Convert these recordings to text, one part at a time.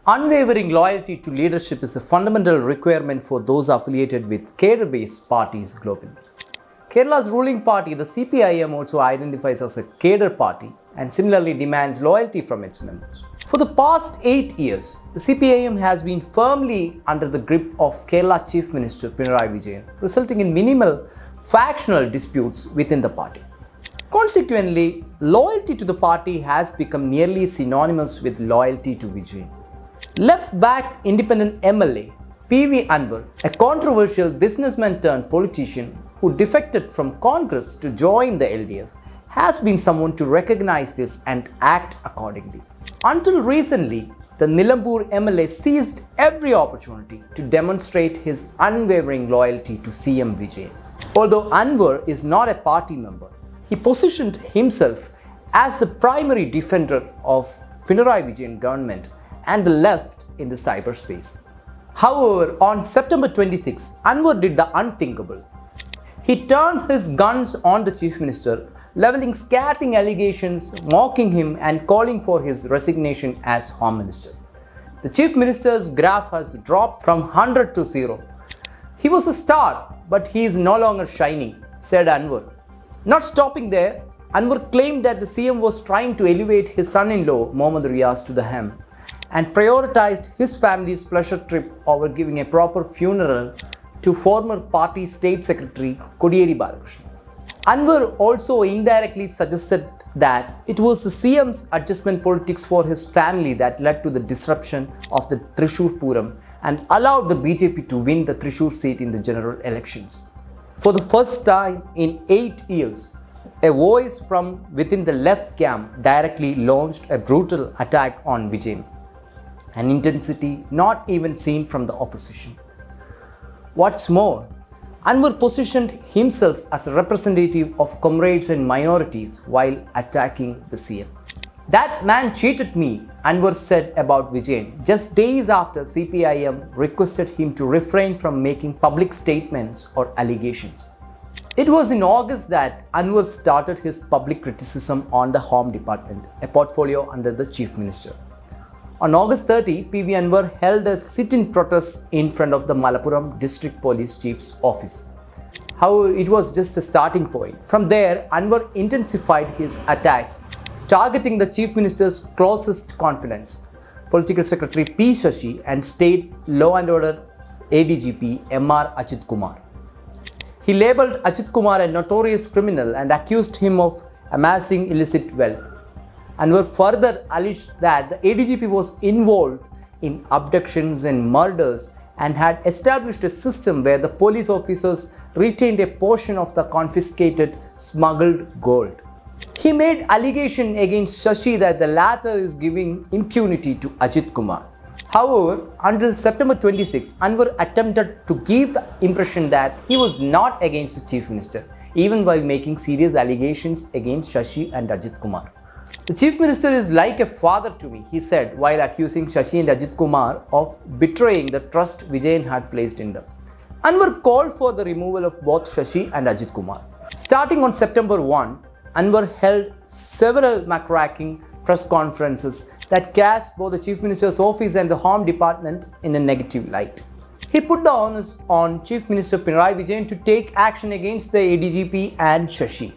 Unwavering loyalty to leadership is a fundamental requirement for those affiliated with cadre-based parties globally. Kerala's ruling party, the CPIM, also identifies as a cadre party and similarly demands loyalty from its members. For the past 8 years, the CPIM has been firmly under the grip of Kerala Chief Minister Pinarayi Vijayan, resulting in minimal factional disputes within the party. Consequently, loyalty to the party has become nearly synonymous with loyalty to Vijayan. Left-back independent MLA P.V. Anvar, a controversial businessman turned politician who defected from Congress to join the LDF, has been someone to recognize this and act accordingly. Until recently, the Nilambur MLA seized every opportunity to demonstrate his unwavering loyalty to CM Vijayan. Although Anvar is not a party member, he positioned himself as the primary defender of Pinarayi Vijayan government and the left in the cyberspace. However, on September 26, Anvar did the unthinkable. He turned his guns on the Chief Minister, leveling scathing allegations, mocking him and calling for his resignation as Home Minister. The Chief Minister's graph has dropped from 100 to 0. He was a star, but he is no longer shining, said Anvar. Not stopping there, Anvar claimed that the CM was trying to elevate his son-in-law, Mohammad Riaz, to the hem and prioritized his family's pleasure trip over giving a proper funeral to former party state secretary Kodiyeri Balakrishnan. Anvar also indirectly suggested that it was the CM's adjustment politics for his family that led to the disruption of the Thrissur Puram and allowed the BJP to win the Thrissur seat in the general elections. For the first time in 8 years, a voice from within the left camp directly launched a brutal attack on Vijayan, an intensity not even seen from the opposition. What's more, Anvar positioned himself as a representative of comrades and minorities while attacking the CM. That man cheated me, Anvar said about Vijayan just days after CPIM requested him to refrain from making public statements or allegations. It was in August that Anvar started his public criticism on the Home Department, a portfolio under the Chief Minister. On August 30, P.V. Anvar held a sit-in protest in front of the Malappuram District Police Chief's office. However, it was just a starting point. From there, Anvar intensified his attacks, targeting the Chief Minister's closest confidants, Political Secretary P. Shashi and State Law and Order ADGP M.R. Ajit Kumar. He labelled Ajit Kumar a notorious criminal and accused him of amassing illicit wealth. Anvar further alleged that the ADGP was involved in abductions and murders and had established a system where the police officers retained a portion of the confiscated smuggled gold. He made allegation against Shashi that the latter is giving impunity to Ajit Kumar. However, until September 26, Anvar attempted to give the impression that he was not against the Chief Minister, even while making serious allegations against Shashi and Ajit Kumar. The Chief Minister is like a father to me, he said while accusing Shashi and Ajit Kumar of betraying the trust Vijayan had placed in them. Anvar called for the removal of both Shashi and Ajit Kumar. Starting on September 1, Anvar held several macro-hacking press conferences that cast both the Chief Minister's office and the Home Department in a negative light. He put the onus on Chief Minister Pinarayi Vijayan to take action against the ADGP and Shashi.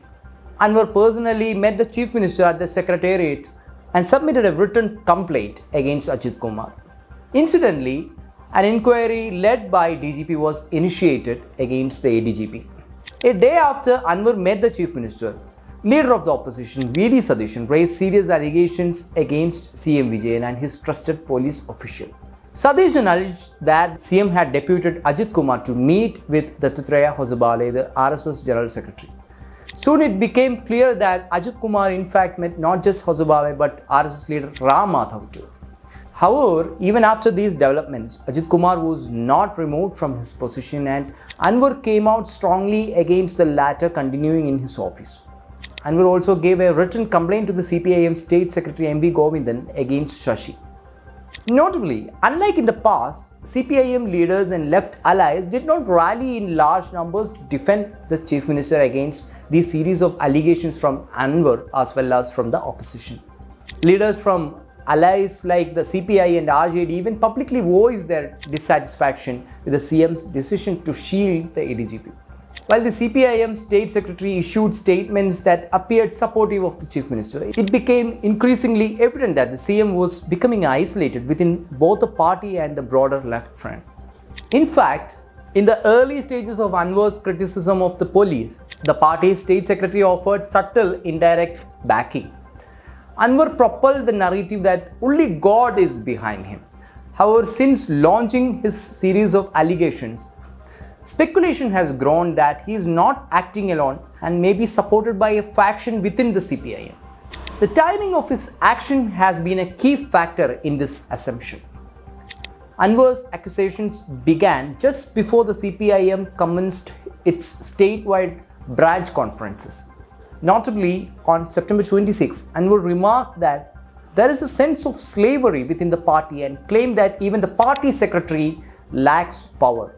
Anvar personally met the Chief Minister at the Secretariat and submitted a written complaint against Ajit Kumar. Incidentally, an inquiry led by DGP was initiated against the ADGP. A day after Anvar met the Chief Minister, leader of the opposition V.D. Satheeshan raised serious allegations against CM Vijayan and his trusted police official. Satheeshan alleged that CM had deputed Ajit Kumar to meet with Dattatreya Hosabale, the RSS General Secretary. Soon it became clear that Ajit Kumar in fact met not just Hosabale but RSS leader Ram Madhav too. However, even after these developments, Ajit Kumar was not removed from his position and Anvar came out strongly against the latter continuing in his office. Anvar also gave a written complaint to the CPIM State Secretary M.V. Govindan against Shashi. Notably, unlike in the past, CPIM leaders and left allies did not rally in large numbers to defend the Chief Minister against these series of allegations from Anvar as well as from the opposition. Leaders from allies like the CPI and RJD even publicly voiced their dissatisfaction with the CM's decision to shield the ADGP. While the CPIM State Secretary issued statements that appeared supportive of the Chief Minister, it became increasingly evident that the CM was becoming isolated within both the party and the broader left front. In fact, in the early stages of Anvar's criticism of the police, the party's State Secretary offered subtle, indirect backing. Anvar propelled the narrative that only God is behind him. However, since launching his series of allegations, speculation has grown that he is not acting alone and may be supported by a faction within the CPIM. The timing of his action has been a key factor in this assumption. Anvar's accusations began just before the CPIM commenced its statewide branch conferences. Notably, on September 26, Anvar remarked that there is a sense of slavery within the party and claimed that even the party secretary lacks power.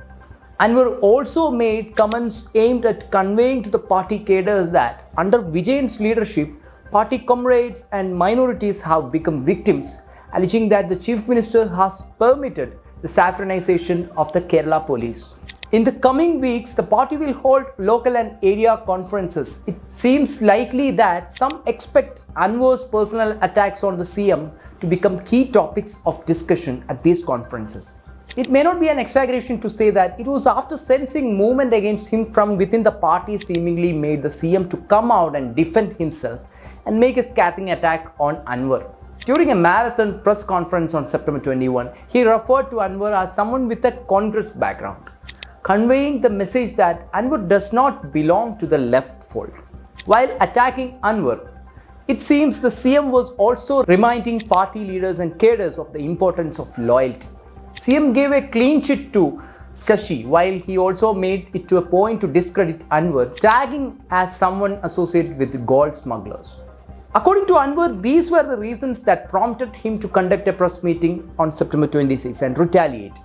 Anvar also made comments aimed at conveying to the party cadres that under Vijayan's leadership, party comrades and minorities have become victims, alleging that the Chief Minister has permitted the saffronization of the Kerala police. In the coming weeks, the party will hold local and area conferences. It seems likely that some expect Anvar's personal attacks on the CM to become key topics of discussion at these conferences. It may not be an exaggeration to say that it was after sensing movement against him from within the party seemingly made the CM to come out and defend himself and make a scathing attack on Anvar. During a marathon press conference on September 21, he referred to Anvar as someone with a Congress background, conveying the message that Anvar does not belong to the left fold. While attacking Anvar, it seems the CM was also reminding party leaders and cadres of the importance of loyalty. CM gave a clean chit to Shashi, while he also made it to a point to discredit Anvar, tagging as someone associated with gold smugglers. According to Anvar, these were the reasons that prompted him to conduct a press meeting on September 26 and retaliate.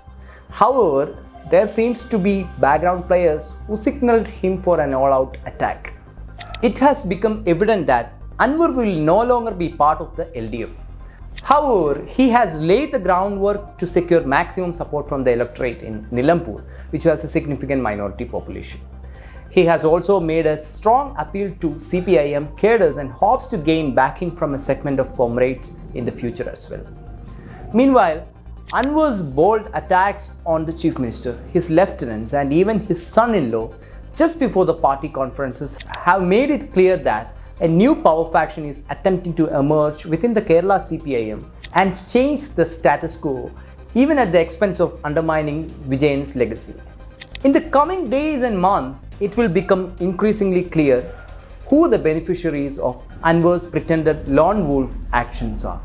However, there seems to be background players who signaled him for an all-out attack. It has become evident that Anvar will no longer be part of the LDF. However, he has laid the groundwork to secure maximum support from the electorate in Nilampur, which has a significant minority population. He has also made a strong appeal to CPIM cadres and hopes to gain backing from a segment of comrades in the future as well. Meanwhile, Anvar's bold attacks on the Chief Minister, his lieutenants and even his son-in-law just before the party conferences have made it clear that a new power faction is attempting to emerge within the Kerala CPIM and change the status quo, even at the expense of undermining Vijayan's legacy. In the coming days and months, it will become increasingly clear who the beneficiaries of Anvar's pretended lone wolf actions are.